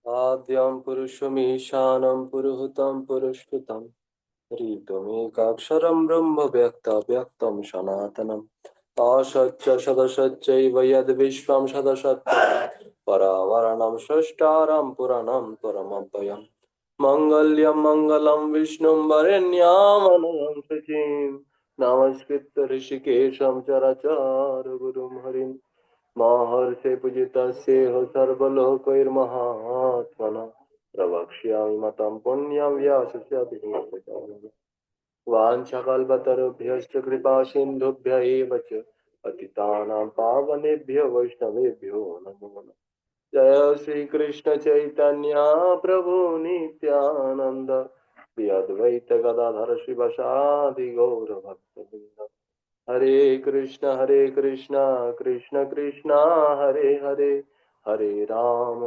आद्यं पुरुषमीशानं पुरुहूतं पुरुष्कृतं ऋतुमेकाक्षरं ब्रह्म व्यक्तं सनातनम् असच्च सदसच्चैव यद्विश्वं सदसच्च परावरणं सृष्टारं पुराणं परमव्ययम् मङ्गल्यं मङ्गलं विष्णुं वरेण्यामनघं शुचिं नमस्कृत्य ऋषिकेशं चरचारगुरुं हरिं महर्षे पूजितस्येह सर्वलोकैर्महात्मना प्रवक्ष्यामि मतं पुण्यं व्यासस्य विधिवचनं वाञ्छकल्पतरुभ्यश्च कृपा सिन्धुभ्य एव च पतितानां पावनेभ्यो वैष्णवेभ्यो नमो नमः। जय श्री कृष्ण चैतन्य प्रभु नित्यानंद श्री अद्वैत गदाधर शिवसादि गौर भक्तवृंद हरे कृष्ण कृष्ण कृष्ण हरे हरे हरे राम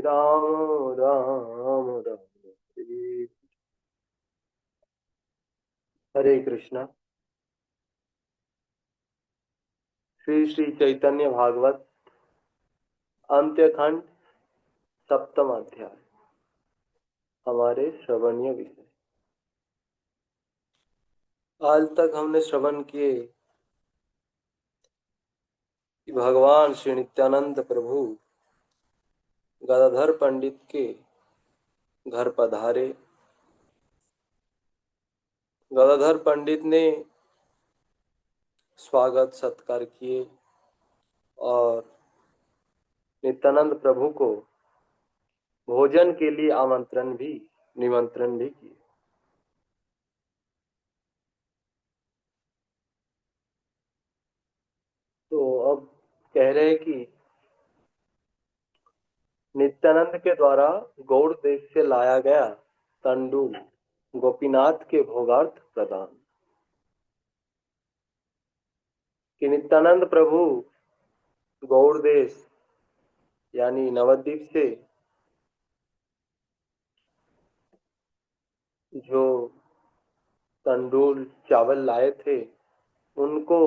राम राम हरे हरे कृष्णा। श्री श्री चैतन्य भागवत अंत्यखंड सप्तम अध्याय हमारे श्रवणीय विषय। आज तक हमने श्रवण किए कि भगवान श्री नित्यानंद प्रभु गदाधर पंडित के घर पधारे। गदाधर पंडित ने स्वागत सत्कार किए और नित्यानंद प्रभु को भोजन के लिए निमंत्रण भी किए। तो अब कह रहे हैं कि नित्यानंद के द्वारा गौड़ देश से लाया गया तंडुल गोपीनाथ के भोगार्थ प्रदान। कि नित्यानंद प्रभु गौड़ देश यानी नवद्वीप से जो तंदूर चावल लाए थे उनको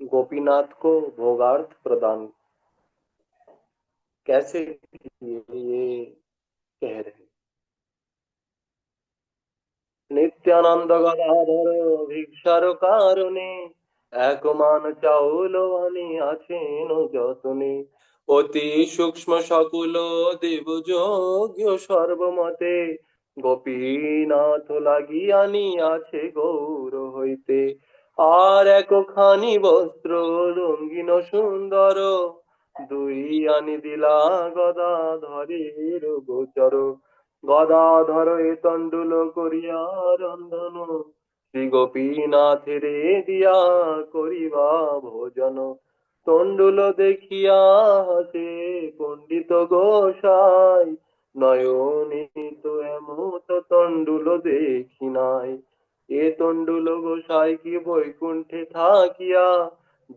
गोपीनाथ को भोगार्थ प्रदान कैसे किए ये कह रहे। नित्यानंद गदाधर भिक्षार কারণে একমান চাউল আনিয়াছেন যতনে অতি সূক্ষ্ম সকল দেবযোগ্য সর্বমতে গোপীনাথ লাগিয়া আনিয়াছে গৌর হইতে আর একখানি বস্ত্র রঙ্গিন সুন্দর দুই আনি দিলা গদাধরের গোচর গদাধর এ তণ্ডুল করিয়া রন্ধন শ্রী গোপীনাথের দিয়া করিবা ভোজন তণ্ডুল দেখিয়া হাসে পণ্ডিত গোসাই নয়নিত এমত তণ্ডুল দেখি নাই এ তণ্ডুল গোসাই কি বৈকুণ্ঠে থাকিয়া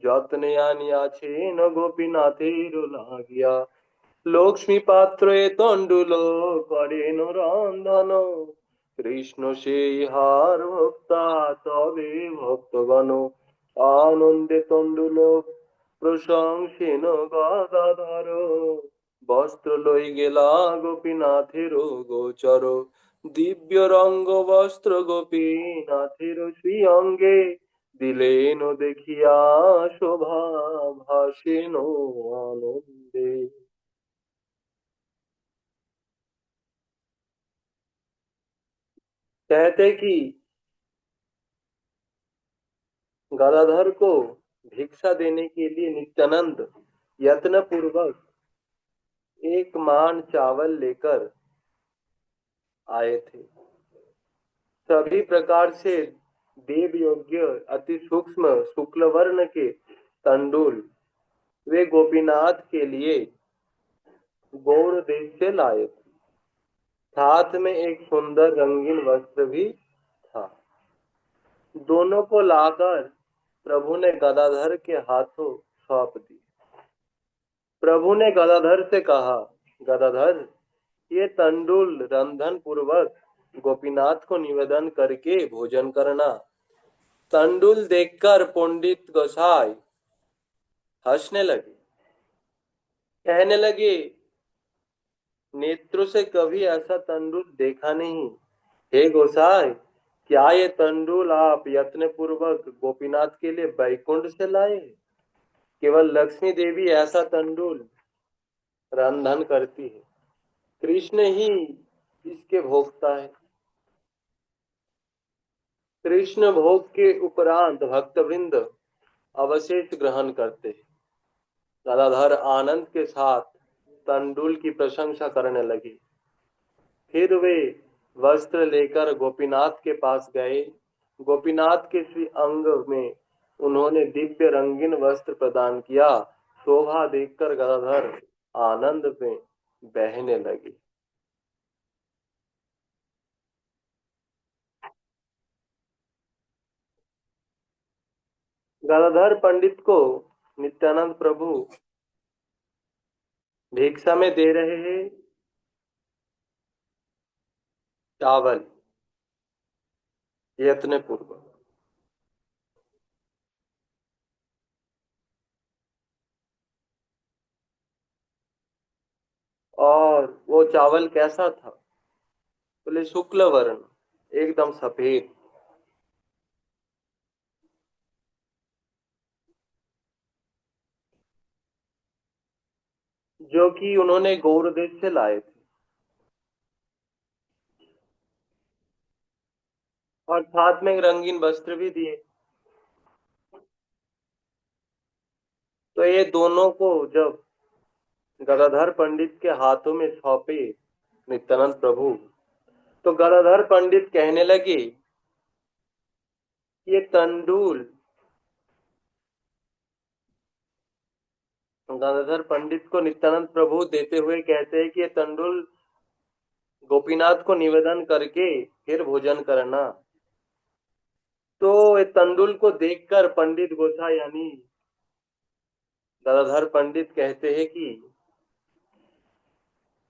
যত্নে আনিয়াছেন গোপীনাথের লাগিয়া লক্ষ্মী পাত্রে তণ্ডুল করেন রন্ধন কৃষ্ণ সেই হার ভক্তা তবে ভক্তগণ আনন্দে তণ্ডুল প্রশংসেন গদাধর বস্ত্র লই গেলা গোপীনাথের গোচর দিব্য রঙ্গ বস্ত্র গোপীনাথের শ্রী অঙ্গে দিলেন দেখিয়া শোভা ভাসেন আনন্দে। कहते कि गदाधर को भिक्षा देने के लिए नित्यानंद यत्न पूर्वक एक मान चावल लेकर आए थे। सभी प्रकार से देव योग्य अति सूक्ष्म शुक्ल वर्ण के तंडुल वे गोपीनाथ के लिए गौड़ देश से लाए थे। साथ में एक सुंदर रंगीन वस्त्र भी था। दोनों को लाकर प्रभु ने गदाधर के हाथों सौंप दी। प्रभु ने गदाधर से कहा, गदाधर ये तंडुल रंधन पूर्वक गोपीनाथ को निवेदन करके भोजन करना। तंडुल देखकर पंडित गोसाई हंसने लगे, कहने लगे नेत्रों से कभी ऐसा तंडुल देखा नहीं। हे गोसाई, क्या ये तंडुल आप यत्न पूर्वक गोपीनाथ के लिए बैकुंठ से लाए? केवल लक्ष्मी देवी ऐसा तंडुल रंधन करती है। कृष्ण ही इसके भोक्ता है। कृष्ण भोग के उपरांत भक्तवृंद अवशेष ग्रहण करते हैं। गदाधर आनंद के साथ तंडुल की प्रशंसा करने लगे। फिर वे वस्त्र लेकर गोपीनाथ के पास गए। गोपीनाथ के श्री अंग में उन्होंने दिव्य रंगीन वस्त्र प्रदान किया। शोभा देखकर गदाधर आनंद में बहने लगे। गदाधर पंडित को नित्यानंद प्रभु भिक्षा में दे रहे हैं चावल यत्न पूर्वक। और वो चावल कैसा था? बोले शुक्ल वर्ण, एकदम सफेद। जो कि उन्होंने गौर देश से लाए थे। और साथ में रंगीन वस्त्र भी दिए। तो ये दोनों को जब गदाधर पंडित के हाथों में सौंपे नित्यानंद प्रभु, तो गदाधर पंडित कहने लगे, ये तंडुल। गदाधर पंडित को नित्यानंद प्रभु देते हुए कहते हैं कि ये तंडुल गोपीनाथ को निवेदन करके फिर भोजन करना। तो ये तंडुल को देखकर पंडित गोसा यानी गदाधर पंडित कहते हैं कि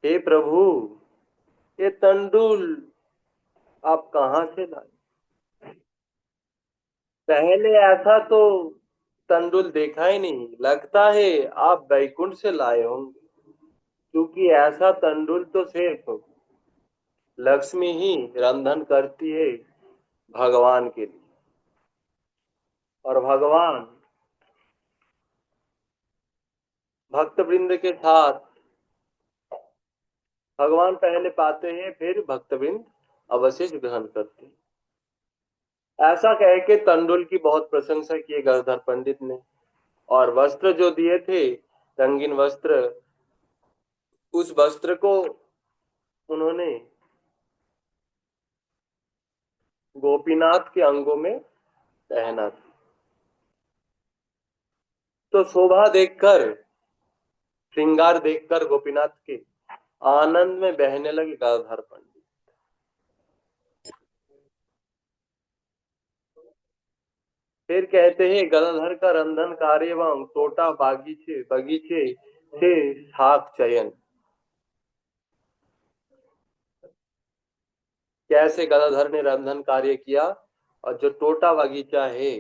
हे प्रभु, ये तंडुल आप कहाँ से लाए? पहले ऐसा तो तंडुल देखा ही नहीं, लगता है आप बैकुंठ से लाए होंगे। क्योंकि ऐसा तंडुल तो सिर्फ लक्ष्मी ही रंधन करती है भगवान के लिए। और भगवान भक्त वृंद के साथ, भगवान पहले पाते हैं फिर भक्त वृंद अवशेष ग्रहण करते हैं। ऐसा कह के तंडुल की बहुत प्रशंसा की गदर पंडित ने। और वस्त्र जो दिए थे, रंगीन वस्त्र, उस वस्त्र को उन्होंने गोपीनाथ के अंगों में पहना था। तो शोभा देखकर, श्रृंगार देखकर गोपीनाथ के आनंद में बहने लगे गदाधर पंडित। फिर कहते हैं गदाधर का रंधन कार्य एवं तोटा बागीचे बगीचे से शाक चयन। कैसे गदाधर ने रंधन कार्य किया और जो टोटा बगीचा है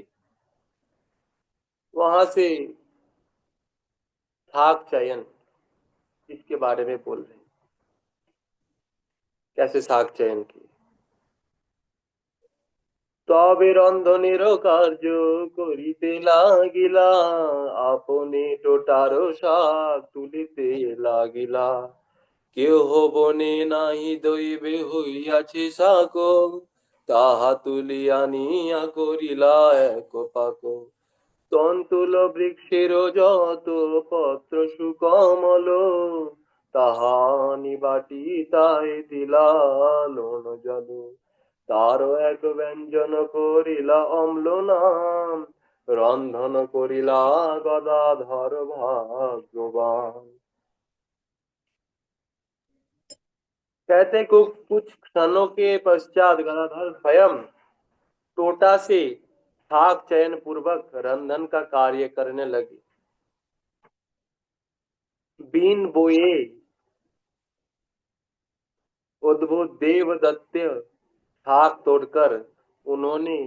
वहां से शाक चयन, इसके बारे में बोल रहे हैं। कैसे शाक चयन किए? তবে রন্ধনের কার্য করিতে লাগিলা, আপনি টোটার শাক তুলিতে লাগিলা। কেহ বনে নাহি দৈবে হইয়াছে শাক, তাহা তুলিয়া নিয়া করিলা এক পাক। তন্তুল বৃক্ষের যত পত্র সুকমল, তাহা নিবাটি তাই দিলা লোণ জল। তার এক ব্যঞ্জন করিলা অম্ল নাম, রন্ধন করিলা গদাধর ভাগ্যবাन। कहते कुछ क्षणों के पश्चात गदाधर स्वयं टोटा से शाक चयन पूर्वक रंधन का कार्य करने लगे। बीन बोए उद्भुत देवदत्त शाक तोड़कर उन्होंने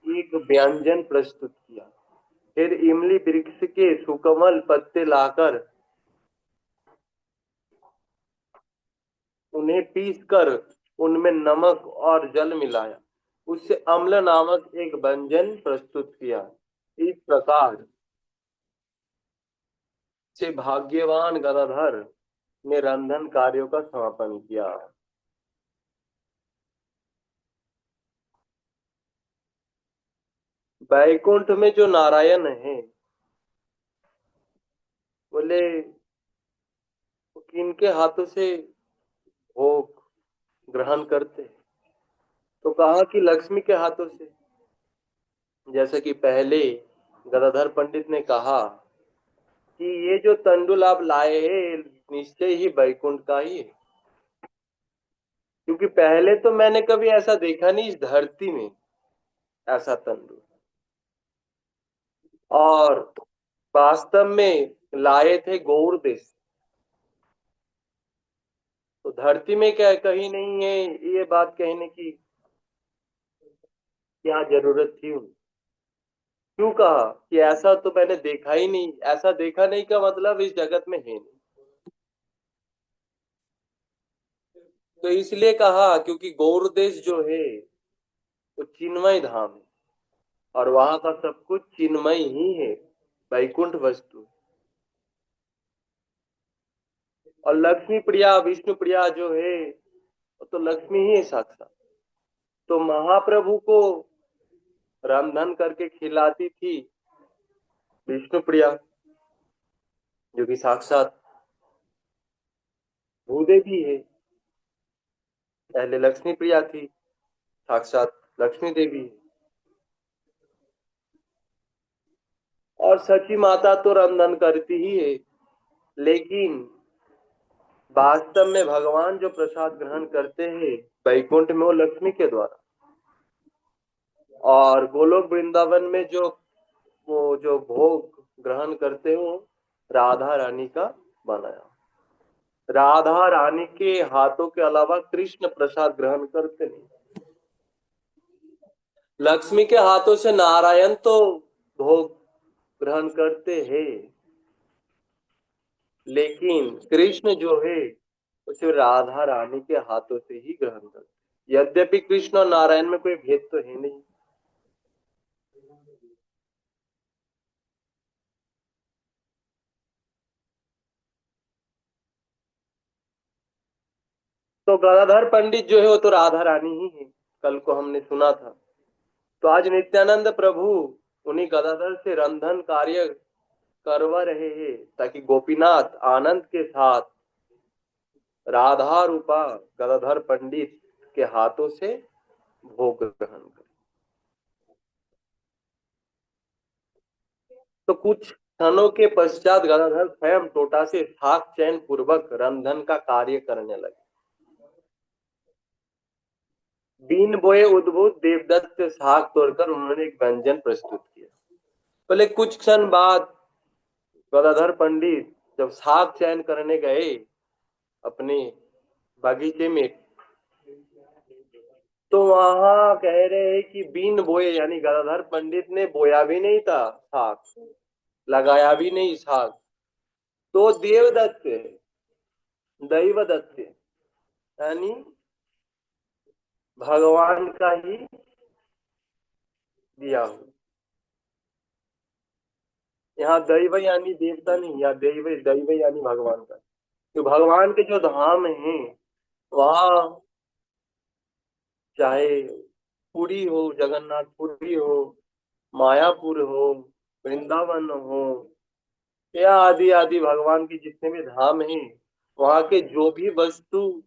एक व्यंजन प्रस्तुत किया। फिर इमली वृक्ष के सुकमल पत्ते लाकर उन्हें पीस कर उनमें नमक और जल मिलाया, उससे अम्ल नामक एक व्यंजन प्रस्तुत किया। इस प्रकार से भाग्यवान गदाधर ने रंधन कार्यों का समापन किया। वैकुंठ में जो नारायण है, बोले वो किनके हाथों से भोग ग्रहण करते हैं? तो कहा कि लक्ष्मी के हाथों से। जैसे कि पहले गदाधर पंडित ने कहा कि ये जो तंडुल आप लाए हैं निश्चय ही वैकुंठ का ही है, क्योंकि पहले तो मैंने कभी ऐसा देखा नहीं इस धरती में, ऐसा तंडुल। और वास्तव में लाए थे गौर देश, तो धरती में क्या कहीं नहीं है ये बात कहने की क्या जरूरत थी उन्हें? क्यों कहा कि ऐसा तो मैंने देखा ही नहीं, ऐसा देखा नहीं का मतलब इस जगत में है नहीं। तो इसलिए कहा क्योंकि गौर देश जो है वो चिन्मय धाम है, और वहां का सब कुछ चिन्मय ही है, वैकुंठ वस्तु। और लक्ष्मी प्रिया विष्णु प्रिया जो है वो तो लक्ष्मी ही है साक्षात। तो महाप्रभु को रामधन करके खिलाती थी विष्णु प्रिया, जो कि साक्षात भूदेवी है। पहले लक्ष्मी प्रिया थी, साक्षात लक्ष्मी देवी है। और सची माता तो रामधन करती ही है, लेकिन वास्तव में भगवान जो प्रसाद ग्रहण करते हैं वैकुंठ में वो लक्ष्मी के द्वारा, और गोलोक वृंदावन में जो वो जो भोग ग्रहण करते हो राधा रानी का बनाया। राधा रानी के हाथों के अलावा कृष्ण प्रसाद ग्रहण करते नहीं। लक्ष्मी के हाथों से नारायण तो भोग ग्रहण करते हैं, लेकिन कृष्ण जो है उसे राधा रानी के हाथों से ही ग्रहण करते। यद्यपि कृष्ण और नारायण में कोई भेद तो है नहीं। तो गदाधर पंडित जो है वो तो राधा रानी ही है, कल को हमने सुना था। तो आज नित्यानंद प्रभु उन्हीं गदाधर से रंधन कार्य करवा रहे हैं, ताकि गोपीनाथ आनंद के साथ राधा रूपा गदाधर पंडित के हाथों से भोग ग्रहण करें। तो कुछ क्षणों के पश्चात गदाधर स्वयं टोटा से थाक चैन पूर्वक रंधन का कार्य करने लगे। बीन बोए उद्भूत देवदत्त से साग तोड़कर उन्होंने एक व्यंजन प्रस्तुत किया। पहले कुछ क्षण बाद गदाधर पंडित जब साग चयन करने गए अपने बगीचे में, तो वहां कह रहे हैं कि बीन बोए, यानी गदाधर पंडित ने बोया भी नहीं था साग, लगाया भी नहीं साग, तो देवदत्त दैवदत्त यानी भगवान का ही दिया हो। यहाँ दैव यानी देवता नहीं, या दैव दैव यानी भगवान का। तो भगवान के जो धाम है वहाँ, चाहे पुरी हो, जगन्नाथपुरी हो, मायापुर हो, वृंदावन हो, या आदि आदि भगवान के जितने भी धाम हैं, वहाँ के जो भी वस्तु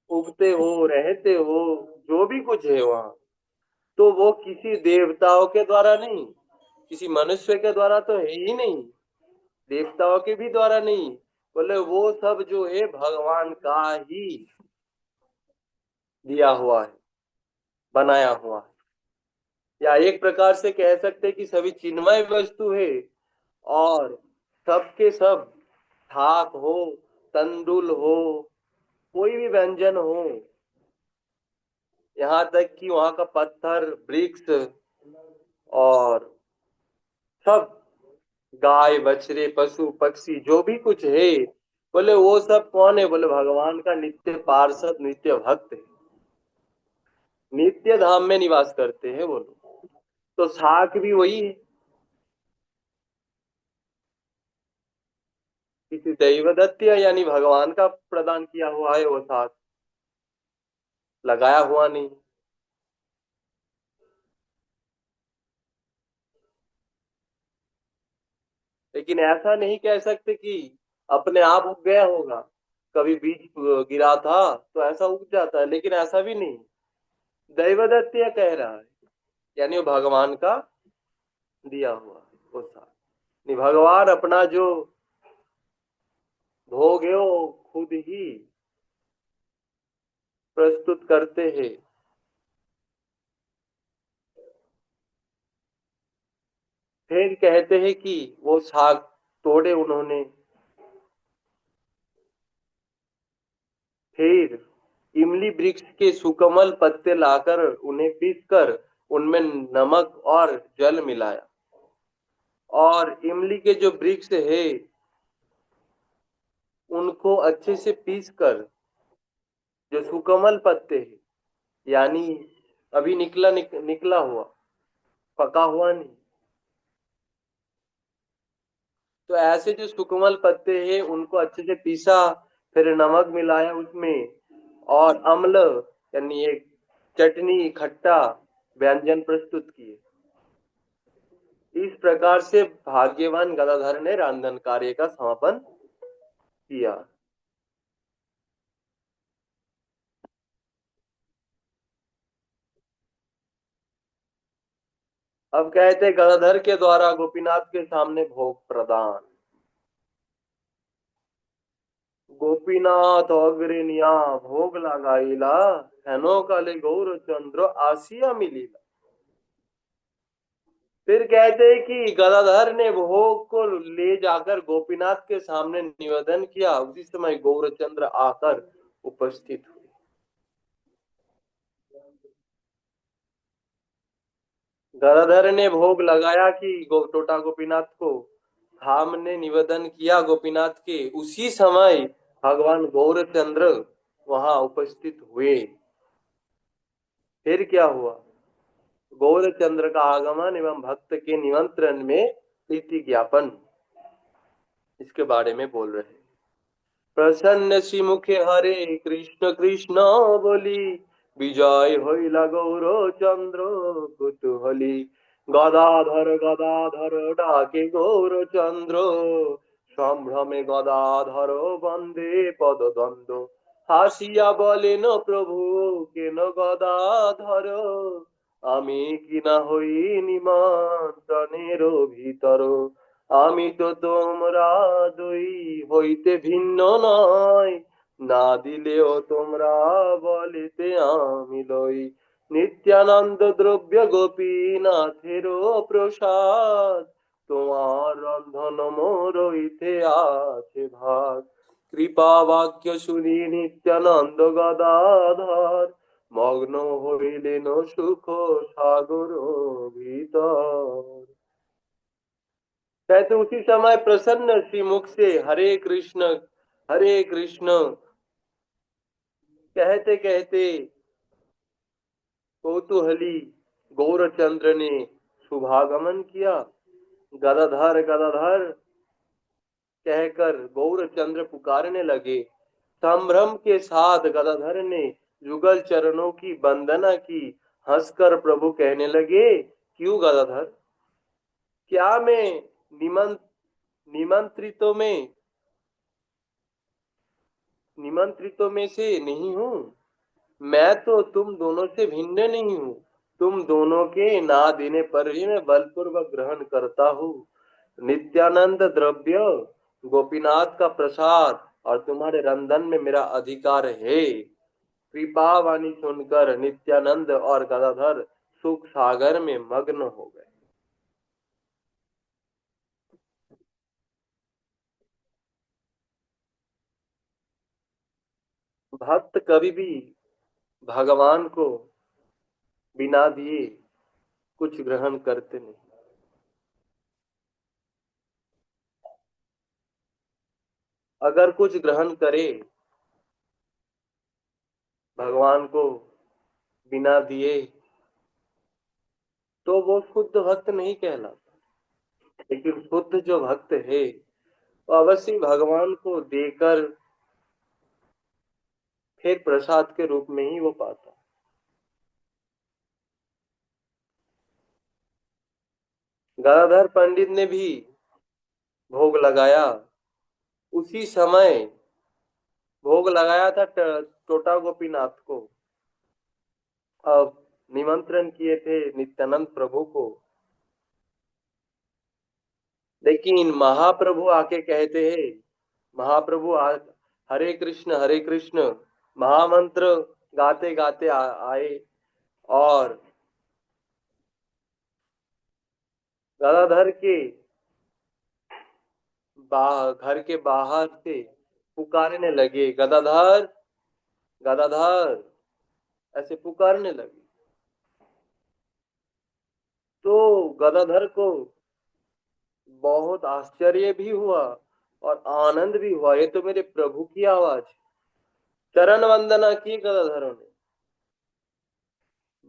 उगते हो रहते हो, जो भी कुछ है वहाँ, तो वो किसी देवताओं के द्वारा नहीं, किसी मनुष्य के द्वारा तो है ही नहीं, देवताओं के भी द्वारा नहीं, बोले वो सब जो है भगवान का ही दिया हुआ है, बनाया हुआ है। या एक प्रकार से कह सकते हैं कि सभी चिन्मय वस्तु है, और सबके सब थाक हो, तंदुल हो, कोई भी व्यंजन हो, यहाँ तक कि वहां का पत्थर वृक्ष और सब गाय बछड़े पशु पक्षी जो भी कुछ है बोले वो सब कौन है? बोले भगवान का नित्य पार्षद, नित्य भक्त है, नित्य धाम में निवास करते हैं वो लोग। तो साख भी वही है, किसी दैवदत्त यानी भगवान का प्रदान किया हुआ है वो साख, लगाया हुआ नहीं। लेकिन ऐसा नहीं कह सकते कि अपने आप उग गया होगा। कभी बीज गिरा था तो ऐसा उग जाता है, लेकिन ऐसा भी नहीं। दैवदत्त कह रहा है, यानी वो भगवान का दिया हुआ है वो साथ। नहीं, भगवान अपना जो भोग है वो खुद ही प्रस्तुत करते हैं। फिर कहते हैं कि वो साग तोड़े उन्होंने, फिर इमली वृक्ष के सुकमल पत्ते लाकर उन्हें पीसकर उनमें नमक और जल मिलाया, और इमली के जो वृक्ष है उनको अच्छे से पीसकर, जो सुकमल पत्ते हैं, यानी अभी निकला हुआ, पका हुआ नहीं, तो ऐसे जो सुकमल पत्ते हैं उनको अच्छे से पीसा, फिर नमक मिलाया उसमें, और अम्ल यानी एक चटनी खट्टा व्यंजन प्रस्तुत किए। इस प्रकार से भाग्यवान गदाधर ने रांधन कार्य का समापन किया। अब कहते गदाधर के द्वारा गोपीनाथ के सामने भोग प्रदान। गोपीनाथ अग्रनिया भोग लगाईला, हेनो काले गौर चंद्र आसिया मिलीला। फिर कहते हैं कि गदाधर ने भोग को ले जाकर गोपीनाथ के सामने निवेदन किया, उसी समय गौरचंद्र आकर उपस्थित हुए। गदाधर ने भोग लगाया कि टोटा गोपीनाथ को, हमने निवेदन किया गोपीनाथ के, उसी समय भगवान गौरचंद्र वहां उपस्थित हुए। फिर क्या हुआ? गौरचंद्र का आगमन एवं भक्त के निमंत्रण में प्रीति ज्ञापन, इसके बारे में बोल रहे हैं। प्रसन्न मुखे हरे कृष्ण कृष्ण बोली, विजय হইলা গৌরচন্দ্র কুতুহলী। গদাধর গদাধর ডাকে গৌরচন্দ্র, সম্ভ্রমে গদাধর বন্দে পদদ্বন্দ্ব। হাসিয়া বলেন প্রভু কেন গদাধর, আমি কিনা হই নিমন্ত্রণের ভিতর। আমি তো তোমরা দুই হইতে ভিন্ন নয়, না দিলেও তোমরা বলিতে আমি লই। নিত্যানন্দ দ্রব্য গোপীনাথেরও প্রসাদ, তোমার রন্ধন মোর হইতে আছে ভাগ। কৃপা বাক্য শুনি নিত্যানন্দ গদাধর, মগ্ন হইলেন সুখ সাগর ভীতর। कहते उसी समय प्रसन्न श्री मुख से हरे कृष्ण कहते कहते कौतूहली गौरचंद्र ने शुभागमन किया। गदाधर गदाधर कहकर गौरचंद्र पुकारने लगे। संभ्रम के साथ गदाधर ने युगल चरणों की वंदना की। हंसकर प्रभु कहने लगे, क्यों गदाधर, क्या मैं निमंत्रितों में निमंत्रितों में से नहीं हूँ? मैं तो तुम दोनों से भिन्न नहीं हूँ। तुम दोनों के ना देने पर भी मैं बलपूर्वक ग्रहण करता हूँ। नित्यानंद द्रव्य गोपीनाथ का प्रसाद और तुम्हारे रंधन में मेरा अधिकार है। कृपा वाणी सुनकर नित्यानंद और गदाधर सुख सागर में मग्न हो गए। भक्त कभी भी भगवान को बिना दिए कुछ ग्रहण करते नहीं। अगर कुछ ग्रहण करे भगवान को बिना दिए तो वो शुद्ध भक्त नहीं कहलाता। लेकिन शुद्ध जो भक्त है वो अवश्य भगवान को देकर फिर प्रसाद के रूप में ही वो पाता। गदाधर पंडित ने भी भोग लगाया। उसी समय भोग लगाया था टोटा गोपीनाथ को। अब निमंत्रण किए थे नित्यानंद प्रभु को। लेकिन महाप्रभु आके कहते हैं, महाप्रभु हरे कृष्ण महामंत्र गाते गाते आए और गदाधर के घर के बाहर से पुकारने लगे, गदाधर गदाधर ऐसे पुकारने लगे। तो गदाधर को बहुत आश्चर्य भी हुआ और आनंद भी हुआ, ये तो मेरे प्रभु की आवाज। चरण वंदना की गदाधर ने,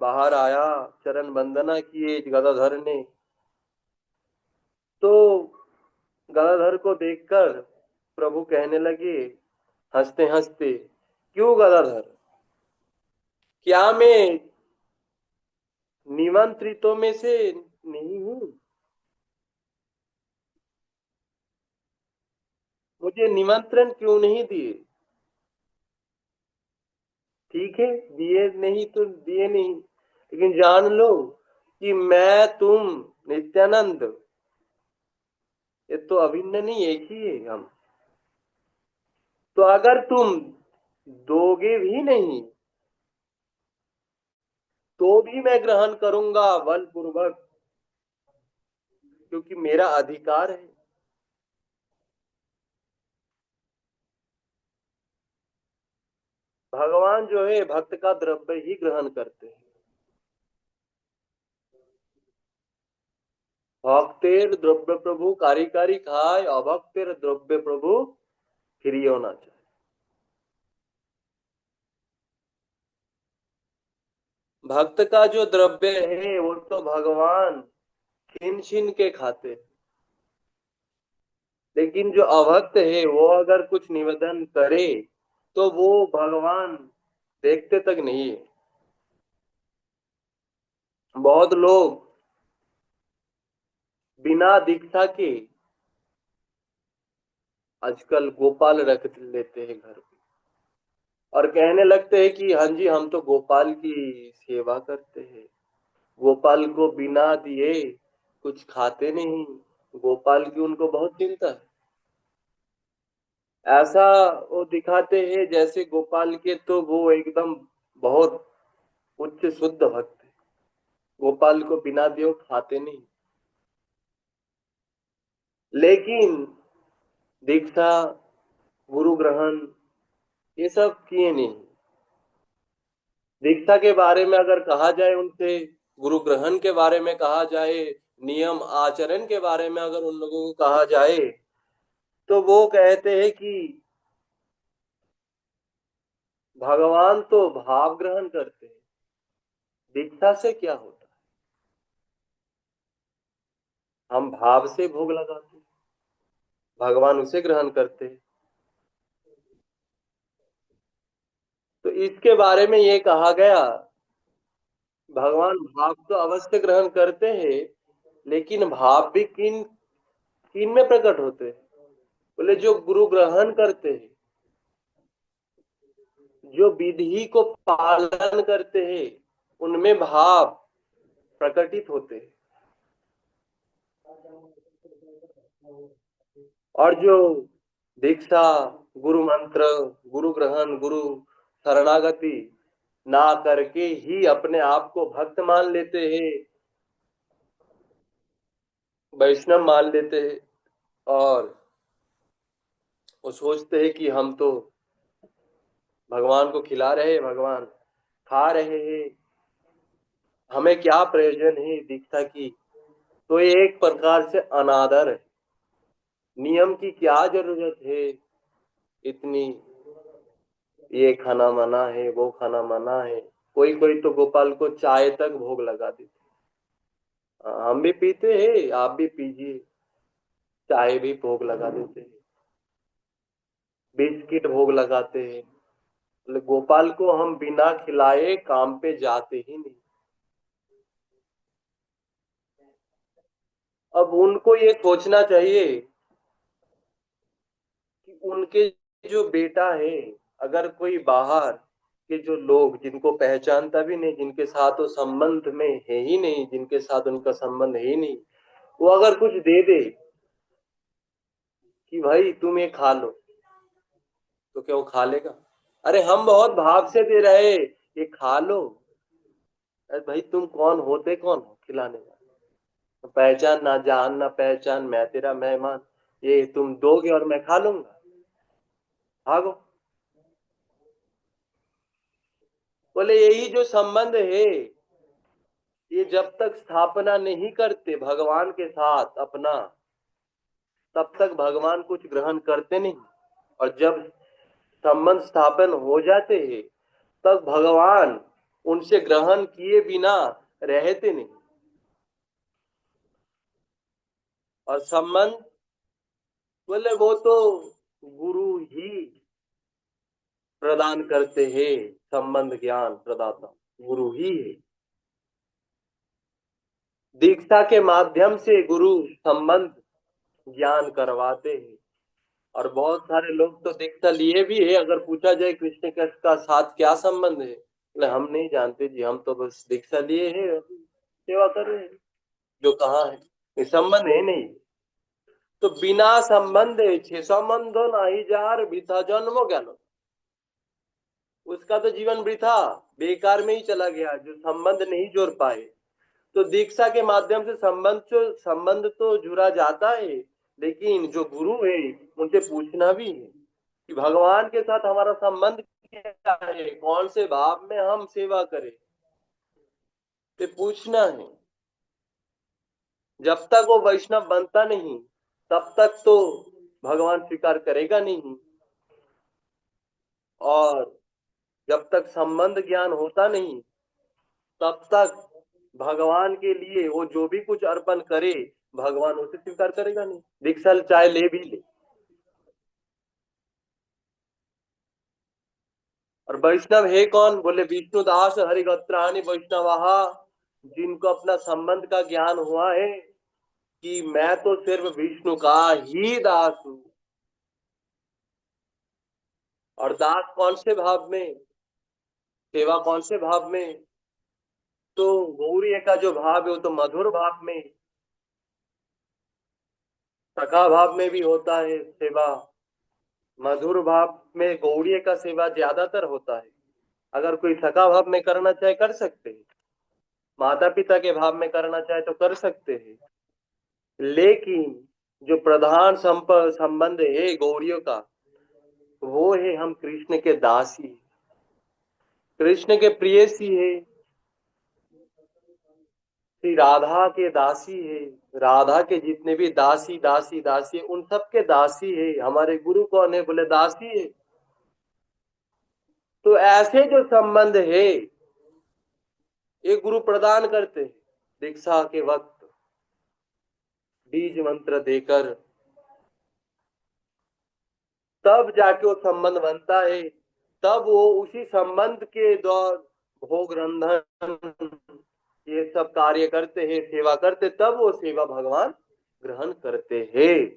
बाहर आया, चरण वंदना किए गदाधर ने। तो गदाधर को देखकर प्रभु कहने लगे हंसते हंसते, क्यों गदाधर, क्या मैं निमंत्रितों में से नहीं हूं? मुझे निमंत्रण क्यों नहीं दिए? ठीक है, दिए नहीं तो दिए नहीं, लेकिन जान लो कि मैं तुम नित्यानंद ये तो अभिन्न नहीं, एक ही है हम। तो अगर तुम दोगे भी नहीं तो भी मैं ग्रहण करूंगा बलपूर्वक, क्योंकि मेरा अधिकार है। भगवान जो है भक्त का द्रव्य ही ग्रहण करते हैं। भक्तेर द्रव्य प्रभु कारी कारी खाए, अभक्तेर द्रव्य प्रभु फिर होना चाहिए। भक्त का जो द्रव्य है वो तो भगवान छीन छीन के खाते हैं। लेकिन जो अभक्त है वो अगर कुछ निवेदन करे तो वो भगवान देखते तक नहीं है। बहुत लोग बिना दीक्षा के आजकल गोपाल रख लेते हैं घर पे और कहने लगते हैं कि हाँ जी हम तो गोपाल की सेवा करते हैं, गोपाल को बिना दिए कुछ खाते नहीं, गोपाल की उनको बहुत चिंता है। ऐसा वो दिखाते हैं जैसे गोपाल के तो वो एकदम बहुत उच्च शुद्ध भक्त है, गोपाल को बिना दिए वो खाते नहीं। लेकिन दीक्षा गुरु ग्रहण ये सब किए नहीं। दीक्षा के बारे में अगर कहा जाए उनसे, गुरु ग्रहण के बारे में कहा जाए, नियम आचरण के बारे में अगर उन लोगों को कहा जाए तो वो कहते हैं कि भगवान तो भाव ग्रहण करते हैं, दीक्षा से क्या होता है, हम भाव से भोग लगाते हैं, भगवान उसे ग्रहण करते हैं। तो इसके बारे में ये कहा गया, भगवान भाव तो अवश्य ग्रहण करते हैं, लेकिन भाव भी किन किन में प्रकट होते हैं? बोले जो गुरु ग्रहण करते हैं, जो विधि को पालन करते हैं, उनमें भाव प्रकटित होते हैं। और जो दीक्षा, गुरु मंत्र, गुरु ग्रहण, गुरु शरणागति ना करके ही अपने आप को भक्त मान लेते हैं, वैष्णव मान लेते हैं और वो सोचते हैं कि हम तो भगवान को खिला रहे हैं, भगवान खा रहे हैं, हमें क्या प्रयोजन है दीक्षा की। तो ये एक प्रकार से अनादर है, नियम की क्या जरूरत है, इतनी, ये खाना मना है, वो खाना मना है। कोई कोई तो गोपाल को चाय तक भोग लगा देते। हम भी पीते हैं, आप भी पीजिए। चाय भी भोग लगा देते हैं, बिस्किट भोग लगाते हैं। बोले गोपाल को हम बिना खिलाए काम पे जाते ही नहीं। अब उनको ये सोचना चाहिए कि उनके जो बेटा है, अगर कोई बाहर के जो लोग जिनको पहचानता भी नहीं, जिनके साथ वो संबंध में है ही नहीं, जिनके साथ उनका संबंध है ही नहीं, वो अगर कुछ दे दे कि भाई तुम ये खा लो, तो क्या वो खा लेगा? अरे हम बहुत भाव से दे रहे, ये खा लो। अरे भाई तुम कौन होते, कौन हो खिलाने वाले? पहचान ना जान ना पहचान, मैं तेरा मेहमान, ये तुम दोगे और मैं खा लूंगा? भागो। बोले यही जो संबंध है, ये जब तक स्थापना नहीं करते भगवान के साथ अपना, तब तक भगवान कुछ ग्रहण करते नहीं। और जब संबंध स्थापन हो जाते हैं, तब भगवान उनसे ग्रहण किए बिना रहते नहीं। और संबंध, बोले वो तो गुरु ही प्रदान करते हैं, संबंध ज्ञान प्रदाता गुरु ही है। दीक्षा के माध्यम से गुरु संबंध ज्ञान करवाते हैं। और बहुत सारे लोग तो दीक्षा लिए भी है, अगर पूछा जाए कृष्ण का साथ क्या संबंध है, बोले हम नहीं जानते जी, हम तो बस दीक्षा लिए हैं, सेवा कर रहे हैं। जो कहाँ है, ये संबंध है नहीं। तो बिना संबंध छे संबंधो नाही जार वृथा जन्मो ज्ञानो, उसका तो जीवन वृथा बेकार में ही चला गया, जो संबंध नहीं जोड़ पाए। तो दीक्षा के माध्यम से संबंध तो जुड़ा जाता है, लेकिन जो गुरु है उनसे पूछना भी है कि भगवान के साथ हमारा संबंध क्या है, कौन से भाव में हम सेवा करें, ये पूछना है। जब तक वो वैष्णव बनता नहीं, तब तक तो भगवान स्वीकार करेगा नहीं। और जब तक संबंध ज्ञान होता नहीं, तब तक भगवान के लिए वो जो भी कुछ अर्पण करे, भगवान उसे स्वीकार करेगा नहीं, दीक्षा चाहे ले भी ले। और वैष्णव है कौन? बोले विष्णुदास हरिगोत्राणि वैष्णवाहा, जिनको अपना संबंध का ज्ञान हुआ है कि मैं तो सिर्फ विष्णु का ही दास हूं। और दास कौन से भाव में, सेवा कौन से भाव में? तो गौरी का जो भाव है वो तो मधुर भाव में, सखा भाव में भी होता है सेवा। मधुर भाव में गौड़ीय का सेवा ज्यादातर होता है। अगर कोई सखा भाव में करना चाहे कर सकते हैं, माता पिता के भाव में करना चाहे तो कर सकते हैं। लेकिन जो प्रधान संबंध है गौड़ियों का, वो है हम कृष्ण के दासी, कृष्ण के प्रियसी है, श्री राधा के दासी है। राधा के जितने भी दासी दासी दासी है, उन सब के दासी है। हमारे गुरु कौन है? बोले दासी है। तो ऐसे जो संबंध है, ये गुरु प्रदान करते हैं दीक्षा के वक्त, बीज मंत्र देकर, तब जाके वो संबंध बनता है। तब वो उसी संबंध के द्वारा भोग रंधन ये सब कार्य करते हैं, सेवा करते, तब वो सेवा भगवान ग्रहण करते हैं।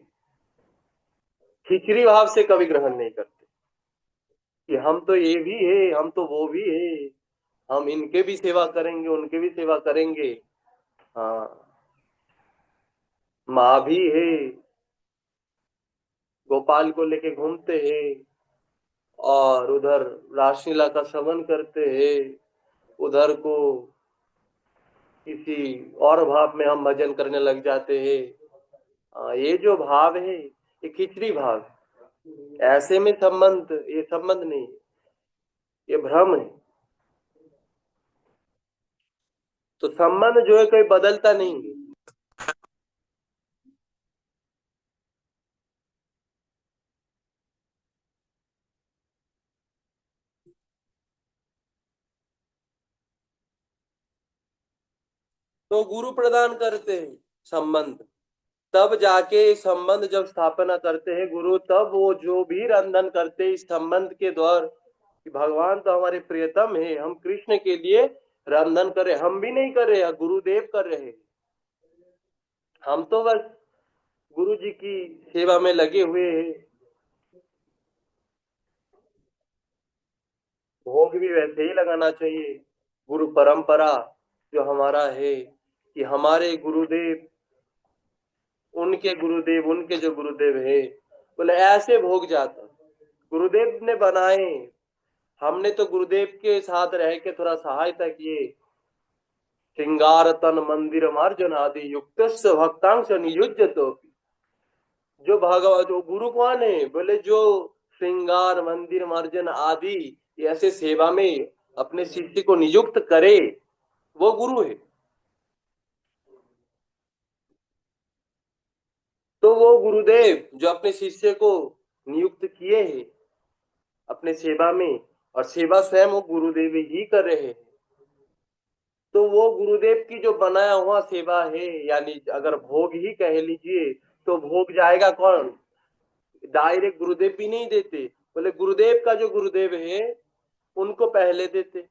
खिचड़ी भाव से कभी ग्रहण नहीं करते कि हम तो ये भी है, हम तो वो भी है, हम इनके भी सेवा करेंगे, उनके भी सेवा करेंगे। हाँ, माँ भी है, गोपाल को लेके घूमते हैं, और उधर रासलीला का श्रवण करते हैं, उधर को किसी और भाव में हम भजन करने लग जाते हैं। ये जो भाव है, ये खिचड़ी भाव है। ऐसे में संबंध, ये संबंध नहीं, ये भ्रम है। तो संबंध जो है कोई बदलता नहीं है। तो गुरु प्रदान करते हैं संबंध। तब जाके संबंध जब स्थापना करते हैं गुरु, तब वो जो भी रंधन करते हैं इस संबंध के द्वारा कि भगवान तो हमारे प्रियतम है, हम कृष्ण के लिए रंधन कर रहे, हम भी नहीं कर रहे, गुरुदेव कर रहे हैं। हम तो बस गुरु जी की सेवा में लगे हुए हैं। भोग भी वैसे ही लगाना चाहिए। गुरु परंपरा जो हमारा है कि हमारे गुरुदेव, उनके जो गुरुदेव है, बोले ऐसे भोग जाता गुरुदेव ने बनाए। हमने तो गुरुदेव के साथ रह के थोड़ा सहायता किए। श्रृंगार तन मंदिर मार्जन आदि युक्त भक्तांश नियुज्य। जो भगवान जो गुरु कौन है, बोले जो श्रृंगार मंदिर मार्जन आदि ऐसे सेवा में अपने शिष्य को नियुक्त करे, वो गुरु है। तो वो गुरुदेव जो अपने शिष्य को नियुक्त किए हैं अपने सेवा में, और सेवा स्वयं वो गुरुदेव ही कर रहे हैं, तो वो गुरुदेव की जो बनाया हुआ सेवा है, यानी अगर भोग ही कह लीजिए, तो भोग जाएगा कौन? डायरेक्ट गुरुदेव भी नहीं देते, बोले गुरुदेव का जो गुरुदेव है उनको पहले देते,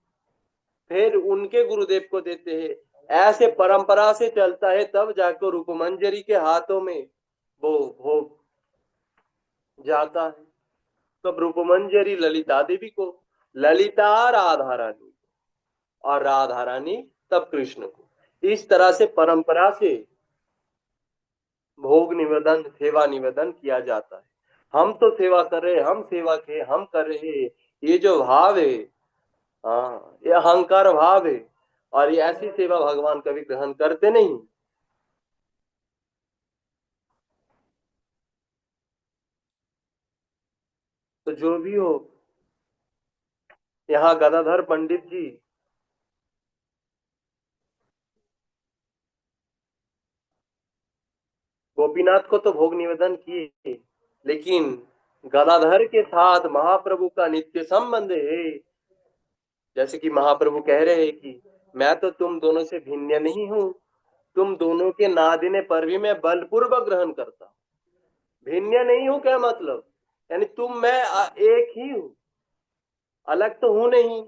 फिर उनके गुरुदेव को देते हैं। ऐसे परंपरा से चलता है, तब जाकर रूपमंजरी के हाथों में वो भोग जाता है। तब रूपमंजरी ललिता देवी को, ललिता राधा रानी, और राधा रानी तब कृष्ण को। इस तरह से परंपरा से भोग निवेदन सेवा निवेदन किया जाता है। हम तो सेवा कर रहे, हम सेवक है, हम कर रहे, ये जो भाव है, हाँ, ये अहंकार भाव है। और ये ऐसी सेवा भगवान कभी ग्रहण करते नहीं। तो जो भी हो, यहाँ गदाधर पंडित जी गोपीनाथ को तो भोग निवेदन किए, लेकिन गदाधर के साथ महाप्रभु का नित्य संबंध है। जैसे कि महाप्रभु कह रहे हैं कि मैं तो तुम दोनों से भिन्न नहीं हूं, तुम दोनों के ना देने पर भी मैं बलपूर्वक ग्रहण करता हूं। भिन्न नहीं हूं क्या मतलब? यानी तुम मैं एक ही हूं, अलग तो हूं नहीं,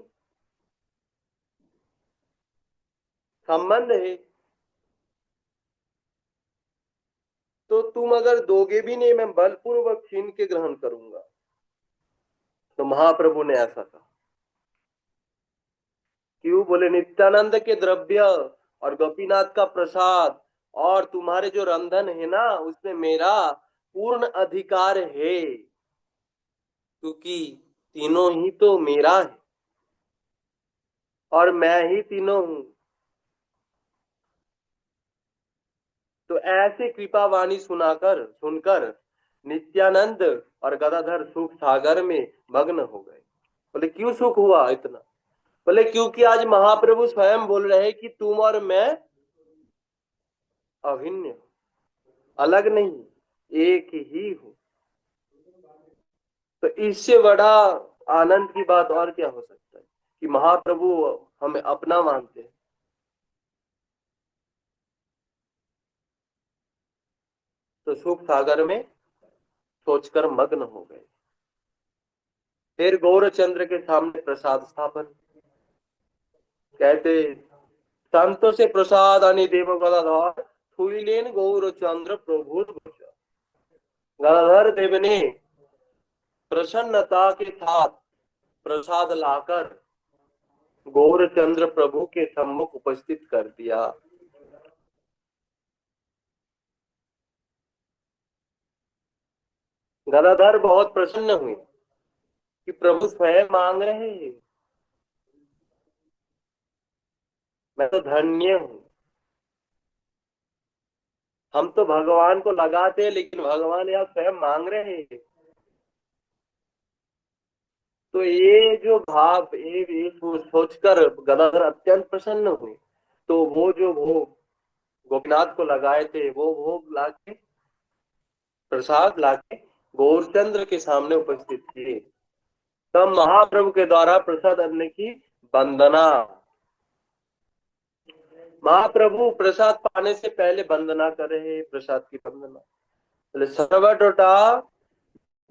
संबंध है। तो तुम अगर दोगे भी नहीं, मैं बलपूर्वक छीन के ग्रहण करूंगा। तो महाप्रभु ने ऐसा कहा। क्यों? बोले नित्यानंद के द्रव्य और गोपीनाथ का प्रसाद और तुम्हारे जो रंधन है ना, उसमें मेरा पूर्ण अधिकार है, क्योंकि तीनों ही तो मेरा है और मैं ही तीनों हूं। तो ऐसे कृपा वाणी सुनाकर सुनकर नित्यानंद और गदाधर सुख सागर में मग्न हो गए। बोले क्यों सुख हुआ इतना? बोले क्योंकि आज महाप्रभु स्वयं बोल रहे हैं कि तुम और मैं अभिन्न हो, अलग नहीं, एक ही हो। तो इससे बड़ा आनंद की बात और क्या हो सकता है कि महाप्रभु हमें अपना मानते हैं। तो सुख सागर में सोचकर मग्न हो गए। फिर गौरचंद्र के सामने प्रसाद स्थापन। कहते संतों से प्रसाद अनि देव गदाधर थुईलेन गौरचंद्र प्रभु। गदाधर देव ने प्रसन्नता के साथ प्रसाद लाकर गौरचंद्र प्रभु के सम्मुख उपस्थित कर दिया। गदाधर बहुत प्रसन्न हुए कि प्रभु स्वयं मांग रहे हैं, मैं तो धन्य हूं। हम तो भगवान को लगाते हैं, लेकिन भगवान यहाँ स्वयं मांग रहे हैं। तो ये जो भाव, ये सोचकर गदाधर अत्यंत प्रसन्न हुए। तो वो जो भोग गोपीनाथ को लगाए थे, वो भोग लाके, प्रसाद लाके गौरचंद्र के सामने उपस्थित किए। तब महाप्रभु के द्वारा प्रसाद अन्न की वंदना, महाप्रभु प्रसाद पाने से पहले वंदना कर रहे हैं, प्रसाद की वंदना। बोले सर्वटोटा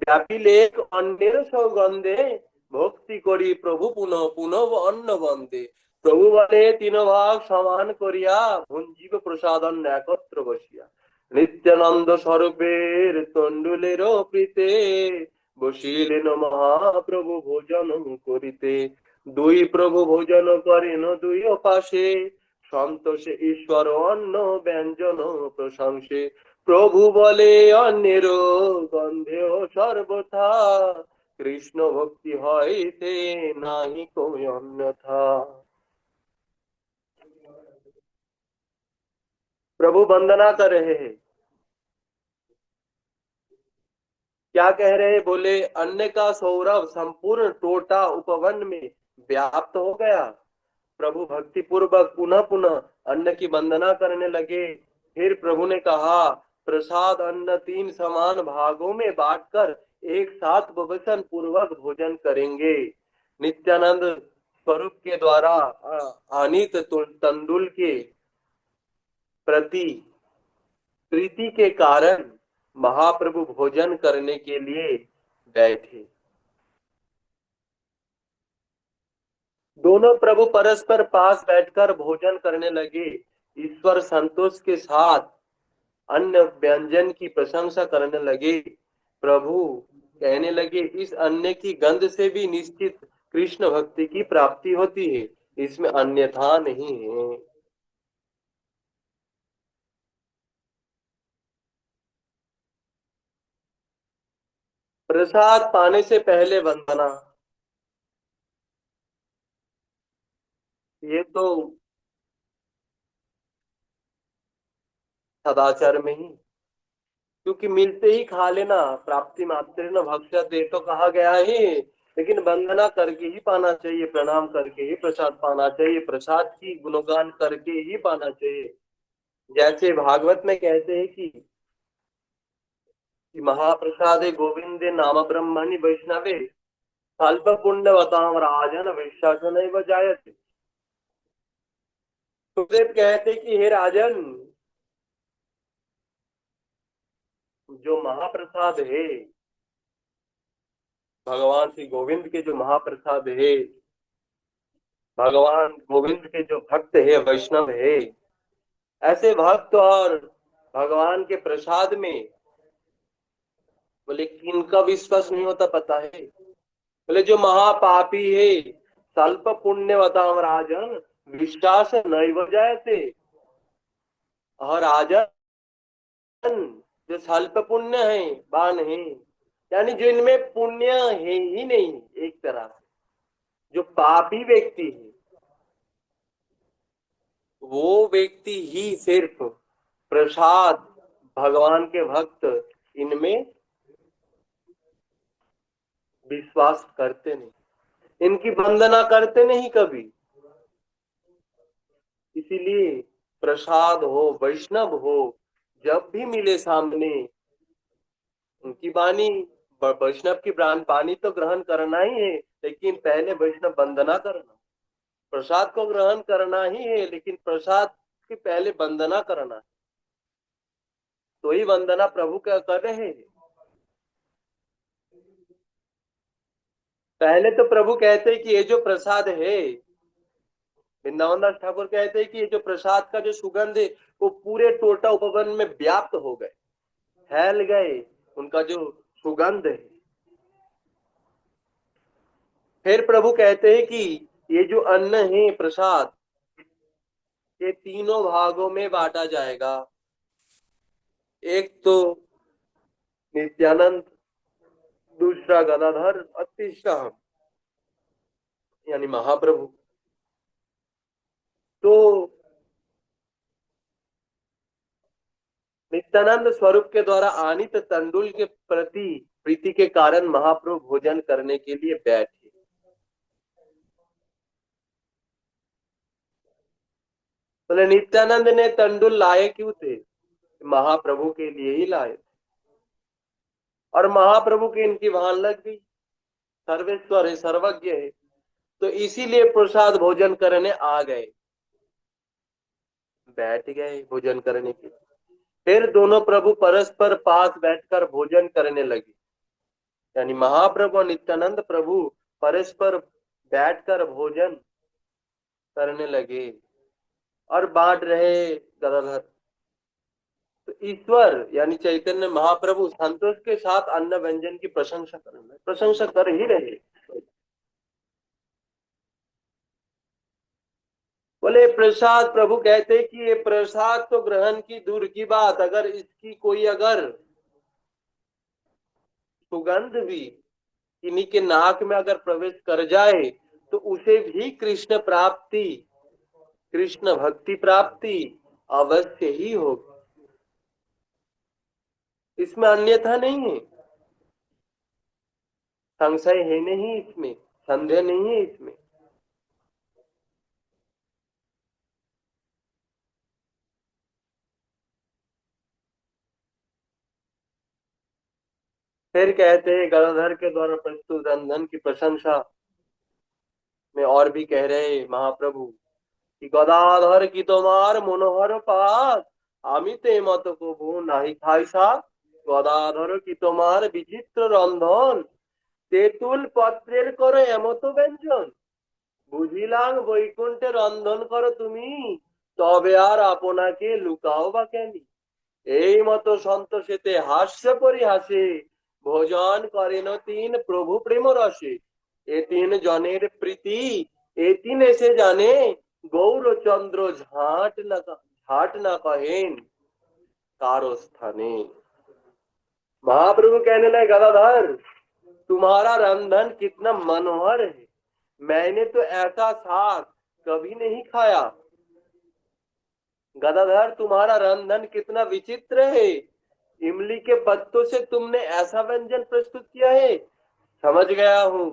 ব্যাপিলেক অন্যের সৌগন্ধে ভক্তি করি প্রভু পুনঃ পুনঃ অন্ন বন্দে। প্রভু বলে তিন ভাগ সমান করিয়া ভঞ্জীব প্রসাদন একত্র বসিয়া। নিত্যানন্দ স্বরূপের তন্ডুলের প্রীতে বসিলেন মহাপ্রভু ভোজন করিতে। দুই প্রভু ভোজন করেন দুই পাশে, সন্তোষে ঈশ্বর অন্ন ব্যঞ্জন প্রশংসে। প্রভু বলে অন্যের গন্ধেও সর্বথা, কৃষ্ণ ভক্তি হইতে নাহি কই अन्यथा। प्रभु वंदना कर रहे हैं, क्या कह रहे हैं? बोले अन्न का सौरभ संपूर्ण टोटा उपवन में व्याप्त हो गया। प्रभु भक्ति पूर्वक पुनः पुनः अन्न की वंदना करने लगे। फिर प्रभु ने कहा प्रसाद अन्न तीन समान भागों में बांटकर एक साथ बवसन पूर्वक भोजन करेंगे। नित्यानंद स्वरूप के द्वारा आनीत तंदुल के प्रति प्रीति के कारण महाप्रभु भोजन करने के लिए बैठे। दोनों प्रभु परस्पर पास बैठकर भोजन करने लगे। ईश्वर संतोष के साथ अन्न व्यंजन की प्रशंसा करने लगे। प्रभु कहने लगे इस अन्न की गंध से भी निश्चित कृष्ण भक्ति की प्राप्ति होती है, इसमें अन्यथा नहीं है। प्रसाद पाने से पहले वंदना, ये तो सदाचार में ही, क्योंकि मिलते ही खा लेना, प्राप्ति मात्र न भक्ष्यते तो कहा गया है। लेकिन वंदना करके ही पाना चाहिए, प्रणाम करके ही प्रसाद पाना चाहिए, प्रसाद की गुणगान करके ही पाना चाहिए। जैसे भागवत में कहते हैं कि महाप्रसादे गोविंदे नाम ब्रह्मणि वैष्णवे अल्प पुण्यवताम राजन विश्वासन जायते। सुखदेव कहते कि हे राजन, जो महाप्रसाद है, भगवान श्री गोविंद के जो महाप्रसाद है, भगवान गोविंद के जो भक्त है, वैष्णव है, ऐसे भक्त और भगवान के प्रसाद में बोले किनका विश्वास नहीं होता पता है? बोले जो महापापी है, स्वल्प पुण्यवताम राजन विश्वास नहीं जायते। और राजन जो स्वल्प पुण्य है, बान है, यानी जो इनमें पुण्य है ही नहीं, एक तरह से जो पापी व्यक्ति है, वो व्यक्ति ही सिर्फ प्रसाद, भगवान के भक्त इनमें विश्वास करते नहीं, इनकी वंदना करते नहीं कभी। इसीलिए प्रसाद हो, वैष्णव हो, जब भी मिले सामने उनकी वाणी, वैष्णव की वाणी तो ग्रहण करना ही है, लेकिन पहले वैष्णव वंदना करना। प्रसाद को ग्रहण करना ही है, लेकिन प्रसाद की पहले वंदना करना। तो ही वंदना प्रभु क्या कर रहे हैं। पहले तो प्रभु कहते हैं कि ये जो प्रसाद है, वृंदावन दास ठाकुर कहते हैं कि ये जो प्रसाद का जो सुगंध है वो पूरे टोटा उपवन में व्याप्त हो गए, फैल गए, उनका जो सुगंध है। फिर प्रभु कहते हैं कि ये जो अन्न है, प्रसाद, ये तीनों भागों में बांटा जाएगा। एक तो नित्यानंद, दूसरा गदाधर और तीसरा हम, यानी महाप्रभु। तो नित्यानंद स्वरूप के द्वारा आनीत तंडुल के प्रति प्रीति के कारण महाप्रभु भोजन करने के लिए बैठे। बोले नित्यानंद ने तंडुल लाए क्यों थे? महाप्रभु के लिए ही लाए। और महाप्रभु की इनकी भान लग गई, सर्वेश्वर है, सर्वज्ञ है, तो इसीलिए प्रसाद भोजन करने आ गए। बैठ गए भोजन करने के लिए। फिर दोनों प्रभु परस्पर पास बैठकर भोजन करने लगे। यानी महाप्रभु और नित्यानंद प्रभु परस्पर बैठकर भोजन करने लगे और बांट रहे गदाधर। तो ईश्वर यानी चैतन्य महाप्रभु संतोष के साथ अन्न व्यंजन की प्रशंसा कर ही रहे। बोले प्रसाद, प्रभु कहते कि ये प्रसाद तो ग्रहण की दूर की बात, अगर इसकी कोई अगर सुगंध भी किन्हीं के नाक में अगर प्रवेश कर जाए तो उसे भी कृष्ण प्राप्ति, कृष्ण भक्ति प्राप्ति अवश्य ही होगी। इसमें अन्यथा नहीं है, संशय है नहीं, इसमें संदेह नहीं है इसमें। फिर कहते हैं गदाधर के द्वारा प्रस्तुत रंधन की प्रशंसा में और भी कह रहे महाप्रभु कि गदाधर की तुम्हार मनोहर पास आमिते मत কভু নাহি খাই সাথ, গদাধর কি তোমার বিচিত্র রন্ধন, তেঁতুল পত্রের করো এমত ব্যঞ্জন, বুঝিলাম বৈকুণ্ঠে রন্ধন করো তুমি, তবে আর আপনাকে লুকাও বা কেন। এই মতো সন্তোষেতে হাস্য পরিহাসে ভোজন করেন তিন প্রভু প্রেম রসে, এ তিন জনের প্রীতি এ তিন এসে জানে, গৌরচন্দ্র ঝাট না কহেন कारो स्थाने। महाप्रभु कहने लगे गदाधर तुम्हारा रंधन कितना मनोहर है, मैंने तो ऐसा साग कभी नहीं खाया। गदाधर तुम्हारा रंधन कितना विचित्र है, इमली के पत्तों से तुमने ऐसा व्यंजन प्रस्तुत किया है। समझ गया हूँ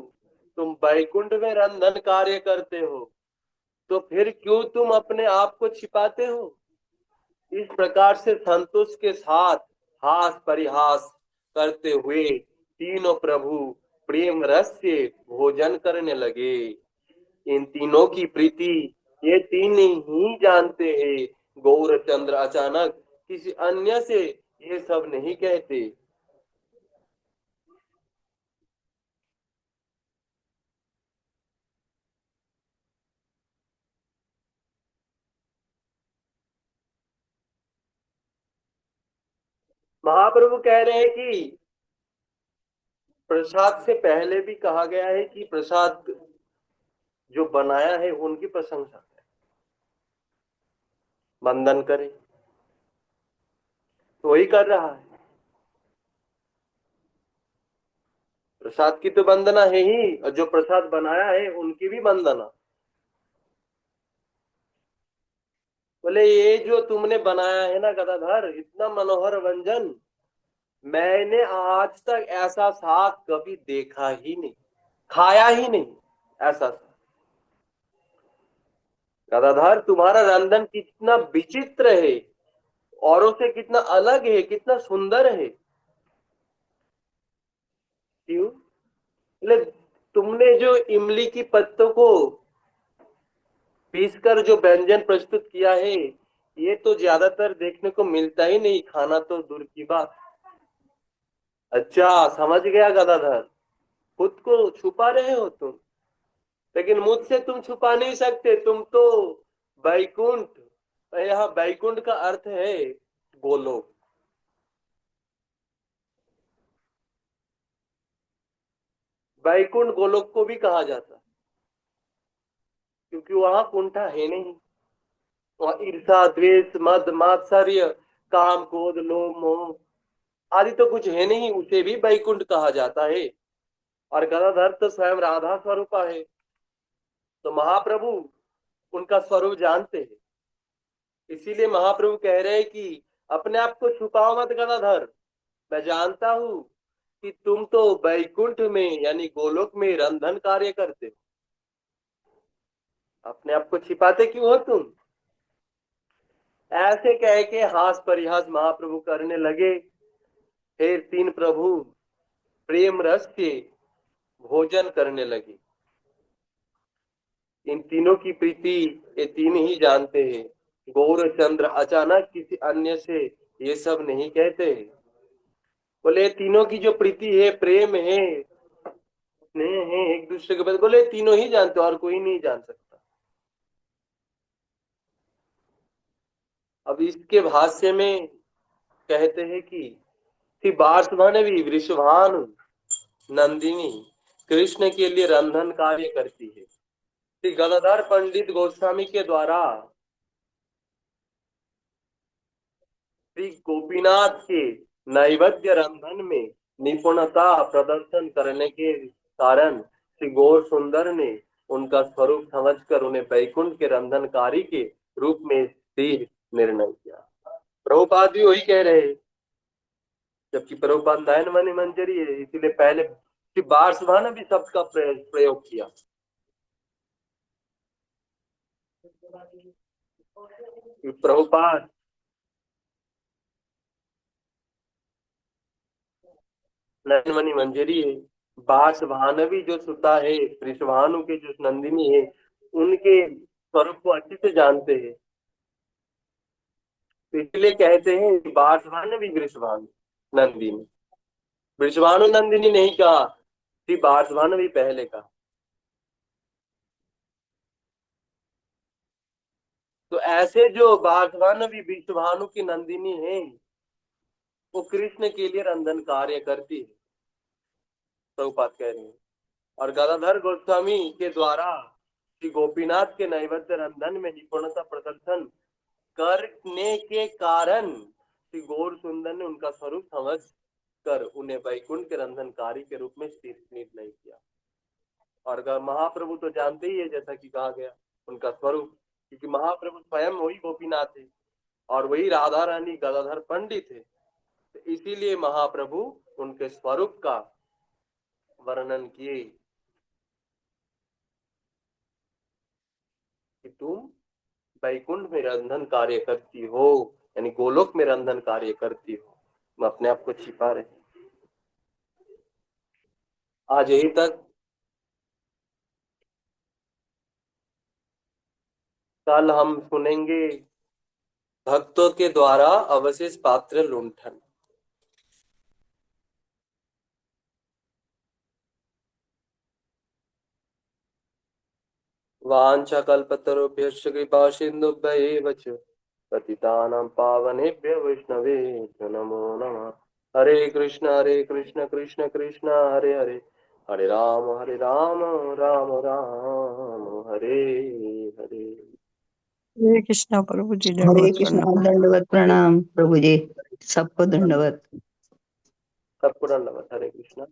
तुम वैकुंठ में रंधन कार्य करते हो, तो फिर क्यों तुम अपने आप को छिपाते हो। इस प्रकार से संतोष के साथ हास परिहास करते हुए तीनों प्रभु प्रेम रस से भोजन करने लगे। इन तीनों की प्रीति ये तीन ही जानते हैं, गौरचंद्र अचानक किसी अन्य से ये सब नहीं कहते। महाप्रभु कह रहे हैं कि प्रसाद से पहले भी कहा गया है कि प्रसाद जो बनाया है उनकी प्रशंसा करें, वंदन करें, तो वही कर रहा है। प्रसाद की तो वंदना है ही, और जो प्रसाद बनाया है उनकी भी वंदना। बोले ये जो तुमने बनाया है ना गदाधर, इतना मनोहर व्यंजन, मैंने आज तक ऐसा साग कभी देखा ही नहीं, खाया ही नहीं ऐसा साग। गदाधर तुम्हारा रंधन कितना विचित्र है, औरों से कितना अलग है, कितना सुंदर है। क्यों? बोले तुमने जो इमली की पत्तों को पीसकर जो व्यंजन प्रस्तुत किया है, ये तो ज्यादातर देखने को मिलता ही नहीं, खाना तो दूर की बात। अच्छा समझ गया गदाधर, खुद को छुपा रहे हो तुम, लेकिन मुझसे तुम छुपा नहीं सकते, तुम तो बैकुंठ, यहाँ बैकुंठ का अर्थ है गोलोक। बैकुंठ गोलोक को भी कहा जाता है, क्योंकि वहां कुंठा है नहीं, वहां ईर्षा द्वेष मद मात्सर्य काम क्रोध लोभ मोह आदि तो कुछ है नहीं, उसे भी बैकुंठ कहा जाता है। और गदाधर तो स्वयं राधा स्वरूपा है, तो महाप्रभु उनका स्वरूप जानते हैं। इसीलिए महाप्रभु कह रहे हैं कि अपने आप को छुपाओ मत गदाधर, मैं जानता हूं कि तुम तो बैकुंठ में यानी गोलोक में रंधन कार्य करते हो, अपने आप को छिपाते क्यों हो तुम। ऐसे कह के हास परिहास महाप्रभु करने लगे। फिर तीन प्रभु प्रेम रस से भोजन करने लगे। इन तीनों की प्रीति ये तीन ही जानते हैं, गौरचंद्र अचानक किसी अन्य से ये सब नहीं कहते। बोले तीनों की जो प्रीति है, प्रेम है, स्नेह है एक दूसरे के प्रति, बोले तीनों ही जानते और कोई नहीं जान सकता। अब इसके भाष्य में कहते हैं कि बाष्पनवी वृषभानु नंदिनी कृष्ण के लिए रंधन कार्य करती है। श्री गदाधर पंडित गोस्वामी के द्वारा श्री गोपीनाथ के नैवेद्य रंधन में निपुणता प्रदर्शन करने के कारण श्री गौर सुंदर ने उनका स्वरूप समझकर उन्हें वैकुंठ के रंधनकारी के रूप में स्थिर निर्णय किया। प्रभुपाद भी वही कह रहे हैं, जबकि प्रभुपाद नयन मणि मंजरी है, इसीलिए पहले श्री बारसभा ने भी शब्द का प्रयोग किया। प्रभुपाद नयन मणि मंजरी है, बासभानवी जो सुता है, वृषभानु के जो नंदिनी है, उनके स्वरूप को अच्छे से जानते हैं, तो इसलिए कहते हैं बासभानवी वृषभानु नंदिनी। वृषभानु नंदिनी नहीं कहा, श्री बासभानवी पहले कहा। तो ऐसे जो बासभानवी वृषभानु की नंदिनी है, वो कृष्ण के लिए रंधन कार्य करती है, प्रभुपाद कह रहे हैं। और गदाधर गोस्वामी के द्वारा श्री गोपीनाथ के नैवेद्य रंधन में निपुणता प्रदर्शन करने के कारण श्री गौर सुंदर ने उनका स्वरूप समझ कर उन्हें वैकुंठ के रंधनकारी के रूप में स्थिर नहीं किया। और महाप्रभु तो जानते ही है, जैसा कि कहा गया उनका स्वरूप, क्योंकि महाप्रभु स्वयं वही गोपीनाथ है और वही राधा रानी गदाधर पंडित है, तो इसीलिए महाप्रभु उनके स्वरूप का वर्णन किए कि तुम वैकुंठ में रंधन कार्य करती हो, यानी गोलोक में रंधन कार्य करती हो, तुम अपने आप को छिपा रहे। आज यही तक। कल हम सुनेंगे भक्तों के द्वारा अवशेष पात्र लुंठन। वाञ्छाकल्पतरुभ्यश्च कृपा सिन्धुभ्यैव च पतितानां पावनेभ्यो वैष्णवेभ्यो नमो नमः। हरे कृष्ण कृष्ण कृष्ण हरे हरे, हरे राम राम राम हरे हरे। हरे कृष्णा प्रभु जी, हरे दंडवत कृष्णा, प्रणाम। दंडवत प्रणाम प्रभु जी, सबको दंडवत। सबको दंडवत। हरे कृष्ण।